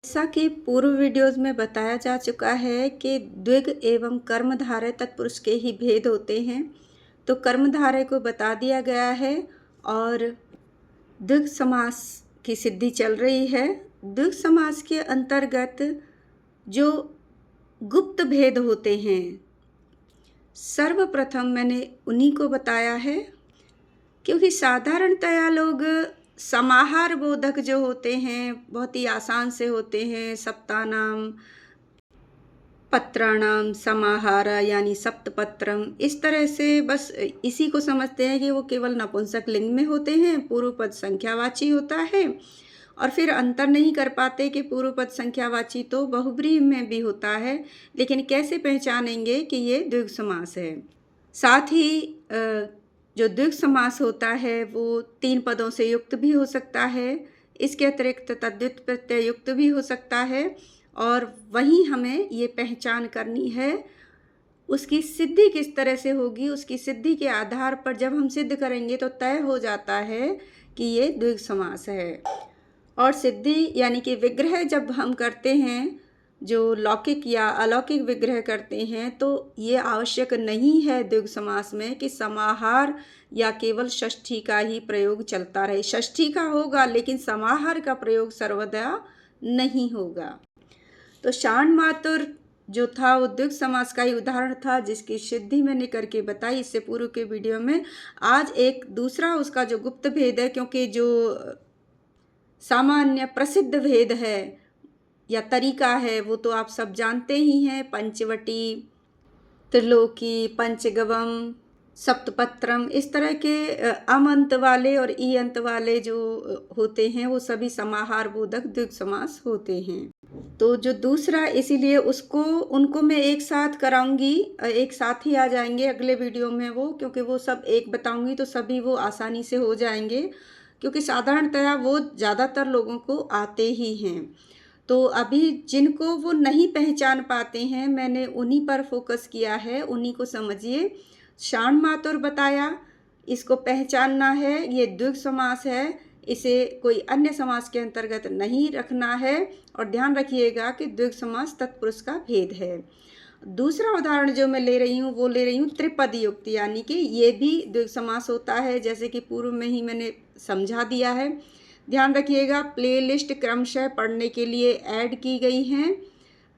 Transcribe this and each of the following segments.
जैसा कि पूर्व वीडियोज़ में बताया जा चुका है कि द्विग एवं कर्मधारय तत्पुरुष के ही भेद होते हैं। तो कर्मधारय को बता दिया गया है और द्विग समास की सिद्धि चल रही है। द्विग समास के अंतर्गत जो गुप्त भेद होते हैं, सर्वप्रथम मैंने उन्हीं को बताया है, क्योंकि साधारणतया लोग समाहार बोधक जो होते हैं बहुत ही आसान से होते हैं। सप्तानाम पत्राणाम समाहारा यानी सप्तपत्रम, इस तरह से बस इसी को समझते हैं कि वो केवल नपुंसक लिंग में होते हैं, पूर्व पद संख्यावाची होता है। और फिर अंतर नहीं कर पाते कि पूर्व पद संख्यावाची तो बहुब्रीहि में भी होता है, लेकिन कैसे पहचानेंगे कि ये द्विग समास है। साथ ही जो द्विग समास होता है वो 3 पदों से युक्त भी हो सकता है, इसके अतिरिक्त तद्धित प्रत्यय युक्त भी हो सकता है। और वहीं हमें ये पहचान करनी है उसकी सिद्धि किस तरह से होगी। उसकी सिद्धि के आधार पर जब हम सिद्ध करेंगे तो तय हो जाता है कि ये द्विग समास है। और सिद्धि यानी कि विग्रह जब हम करते हैं, जो लौकिक या अलौकिक विग्रह करते हैं, तो ये आवश्यक नहीं है द्विग समास में कि समाहार या केवल षष्ठी का ही प्रयोग चलता रहे। षष्ठी का होगा लेकिन समाहार का प्रयोग सर्वदा नहीं होगा। तो शाण मातुर जो था वो द्विग समास का ही उदाहरण था, जिसकी सिद्धि मैंने करके बताई इससे पूर्व के वीडियो में। आज एक दूसरा उसका जो गुप्त भेद है, क्योंकि जो सामान्य प्रसिद्ध भेद है या तरीका है वो तो आप सब जानते ही हैं। पंचवटी, त्रिलोकी, पंचगवम, सप्तपत्रम, इस तरह के अम अंत वाले और ई अंत वाले जो होते हैं वो सभी समाहार बोधक द्विग समास होते हैं। तो जो दूसरा, इसीलिए उनको मैं एक साथ कराऊंगी, एक साथ ही आ जाएंगे अगले वीडियो में वो, क्योंकि वो सब एक बताऊंगी तो सभी वो आसानी से हो जाएंगे, क्योंकि साधारणतया वो ज़्यादातर लोगों को आते ही हैं। तो अभी जिनको वो नहीं पहचान पाते हैं, मैंने उन्हीं पर फोकस किया है, उन्हीं को समझिए। शाण मातुर बताया, इसको पहचानना है, ये द्विग समास है, इसे कोई अन्य समास के अंतर्गत नहीं रखना है। और ध्यान रखिएगा कि द्विग समास तत्पुरुष का भेद है। दूसरा उदाहरण जो मैं ले रही हूँ वो ले रही हूँ त्रिपदी युक्त, यानी कि ये भी द्विग समास होता है, जैसे कि पूर्व में ही मैंने समझा दिया है। ध्यान रखिएगा, प्लेलिस्ट क्रमशः पढ़ने के लिए ऐड की गई हैं।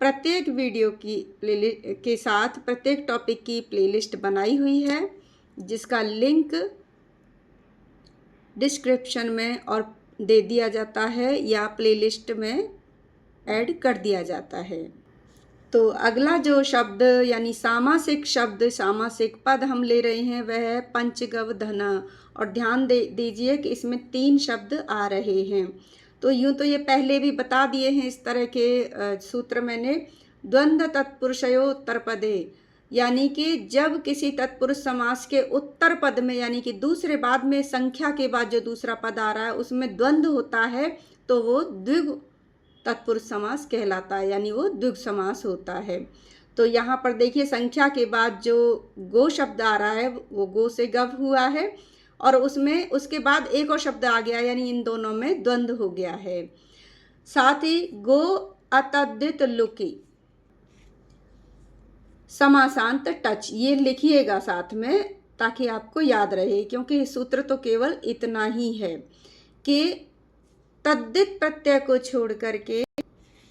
प्रत्येक वीडियो की प्लेलिस्ट के साथ प्रत्येक टॉपिक की प्लेलिस्ट बनाई हुई है, जिसका लिंक डिस्क्रिप्शन में और दे दिया जाता है या प्लेलिस्ट में ऐड कर दिया जाता है। तो अगला जो शब्द यानी सामासिक शब्द, सामासिक पद हम ले रहे हैं वह है पंचगव धन। और ध्यान दीजिए कि इसमें 3 शब्द आ रहे हैं। तो यूँ तो ये पहले भी बता दिए हैं, इस तरह के सूत्र मैंने। द्वंद्व तत्पुरुषयो उत्तर पदे, यानी कि जब किसी तत्पुरुष समास के उत्तर पद में, यानी कि दूसरे बाद में संख्या के बाद जो दूसरा पद आ रहा है उसमें द्वंद्व होता है, तो वो द्विग तत्पुरुष समास कहलाता है, यानी वो द्विग समास होता है। तो यहाँ पर देखिए, संख्या के बाद जो गो शब्द आ रहा है वो गो से गव हुआ है, और उसमें उसके बाद एक और शब्द आ गया, यानी इन दोनों में द्वंद्व हो गया है। साथ ही गो अतद्धित लुकी, समासांत टच, ये लिखिएगा साथ में ताकि आपको याद रहे, क्योंकि सूत्र तो केवल इतना ही है कि तद्धित प्रत्यय को छोड़ करके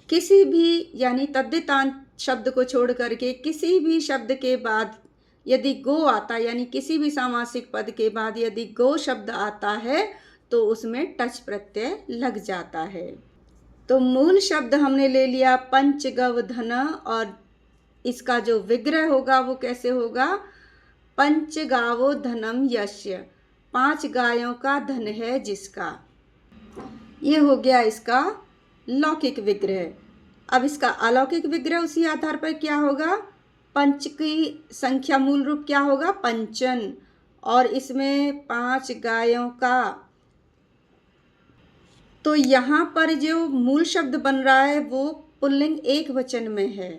किसी भी, यानी तद्धितांत शब्द को छोड़ करके किसी भी शब्द के बाद यदि गो आता, यानी किसी भी सामासिक पद के बाद यदि गो शब्द आता है तो उसमें टच प्रत्यय लग जाता है। तो मूल शब्द हमने ले लिया पंचगव धन, और इसका जो विग्रह होगा वो कैसे होगा? पंचगावो धनम यस्य, 5 गायों का धन है जिसका। ये हो गया इसका लौकिक विग्रह। अब इसका अलौकिक विग्रह उसी आधार पर क्या होगा? पंच की संख्या मूल रूप क्या होगा? पंचन, और इसमें 5 गायों का। तो यहाँ पर जो मूल शब्द बन रहा है वो पुल्लिंग एक वचन में है।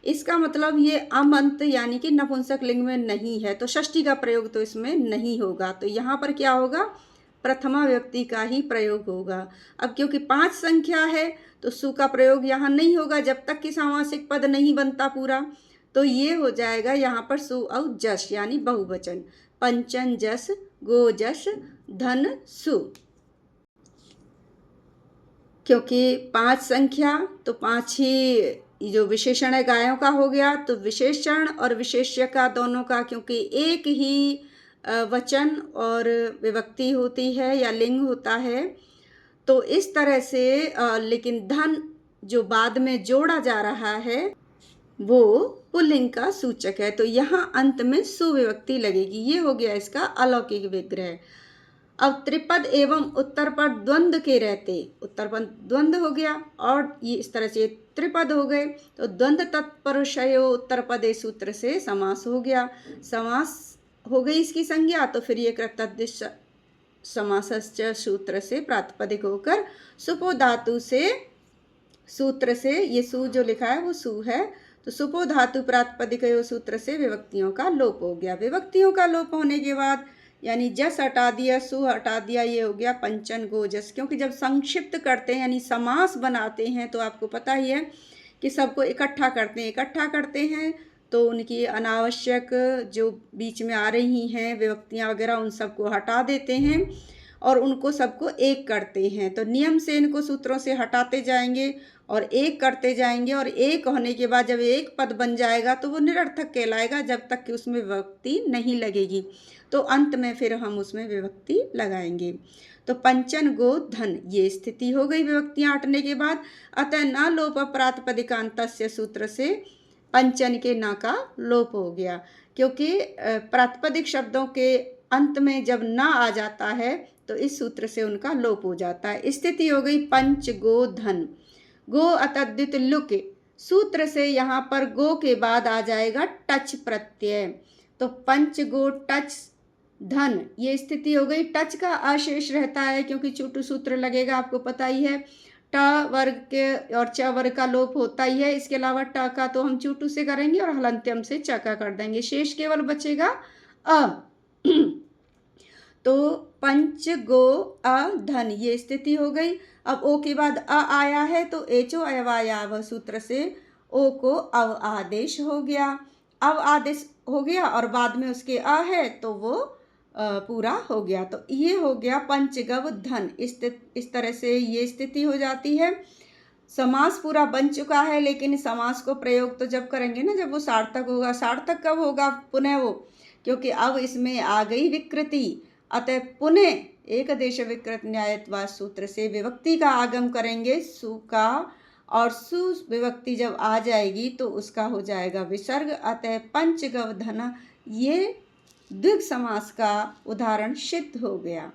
इसका मतलब ये अमंत यानी कि नपुंसक लिंग में नहीं है, तो षष्ठी का प्रयोग तो इसमें नहीं होगा। तो यहाँ पर क्या होगा? प्रथमा व्यक्ति का ही प्रयोग होगा। अब क्योंकि 5 संख्या है तो सु का प्रयोग यहाँ नहीं होगा जब तक कि सामासिक पद नहीं बनता पूरा। तो ये हो जाएगा यहाँ पर सु और जस यानी बहुवचन, पंचन जस गो जस धन सु। क्योंकि 5 संख्या तो 5 ही जो विशेषण है गायों का हो गया, तो विशेषण और विशेष्य का दोनों का, क्योंकि एक ही वचन और विभक्ति होती है या लिंग होता है, तो इस तरह से लेकिन धन जो बाद में जोड़ा जा रहा है वो पुल्लिंग का सूचक है, तो यहाँ अंत में सुविभक्ति लगेगी। ये हो गया इसका अलौकिक विग्रह। अब त्रिपद एवं उत्तर पद द्वंद्व के रहते, उत्तर पद द्वंद्व हो गया और ये इस तरह से त्रिपद हो गए, तो द्वंद्व तत्पुरुषयो उत्तर पदे सूत्र से समास हो गया। समास हो गई इसकी संज्ञा, तो फिर ये कृतद्धिश समासश्च सूत्र से प्रातिपदिक होकर सुपो धातु से सूत्र से, ये सु जो लिखा है वो सु है, तो सुपो धातु प्रातिपदिक सूत्र से विभक्तियों का लोप हो गया। विभक्तियों का लोप होने के बाद यानी जस हटा दिया, सु हटा दिया, ये हो गया पंचन गो जस। क्योंकि जब संक्षिप्त करते हैं यानी समास बनाते हैं तो आपको पता ही है कि सबको इकट्ठा करते हैं तो उनकी अनावश्यक जो बीच में आ रही हैं विभक्तियाँ वगैरह उन सबको हटा देते हैं और उनको सबको एक करते हैं। तो नियम से इनको सूत्रों से हटाते जाएंगे और एक करते जाएंगे, और एक होने के बाद जब एक पद बन जाएगा तो वो निरर्थक कहलाएगा जब तक कि उसमें विभक्ति नहीं लगेगी, तो अंत में फिर हम उसमें विभक्ति लगाएंगे। तो पंचन गो धन ये स्थिति हो गई विभक्तियाँ हटने के बाद। अतः न लोप प्रातिपदिकांतस्य सूत्र से पंचन के न का लोप हो गया, क्योंकि प्रातिपदिक शब्दों के अंत में जब न आ जाता है तो इस सूत्र से उनका लोप हो जाता है। स्थिति हो गई पंच गो धन। गो अतद्धित लुक सूत्र से यहाँ पर गो के बाद आ जाएगा टच प्रत्यय, तो पंच गो टच धन ये स्थिति हो गई। टच का आशेष रहता है क्योंकि चुटु सूत्र लगेगा, आपको पता ही है। ट वर्ग के और च वर्ग का लोप होता ही है, इसके अलावा ट का तो हम चुटु से करेंगे और हलंत्यम से च का कर देंगे, शेष केवल बचेगा अ। तो पंच गो अ धन ये स्थिति हो गई। अब ओ के बाद अ आया है तो एचो अयवायाव सूत्र से ओ को अव आदेश हो गया। अव आदेश हो गया और बाद में उसके अ है तो वो पूरा हो गया। तो ये हो गया पंचगव धन। इस तरह से ये स्थिति हो जाती है। समास पूरा बन चुका है, लेकिन समास को प्रयोग तो जब करेंगे ना जब वो सार्थक होगा। सार्थक कब होगा? पुनः वो, क्योंकि अब इसमें आ गई विकृति, अतः पुनः एक देश विकृत न्यायत्वा सूत्र से विभक्ति का आगम करेंगे सु का, और सु विभक्ति जब आ जाएगी तो उसका हो जाएगा विसर्ग। अतः पंचगव धन ये द्विग समास का उदाहरण सिद्ध हो गया।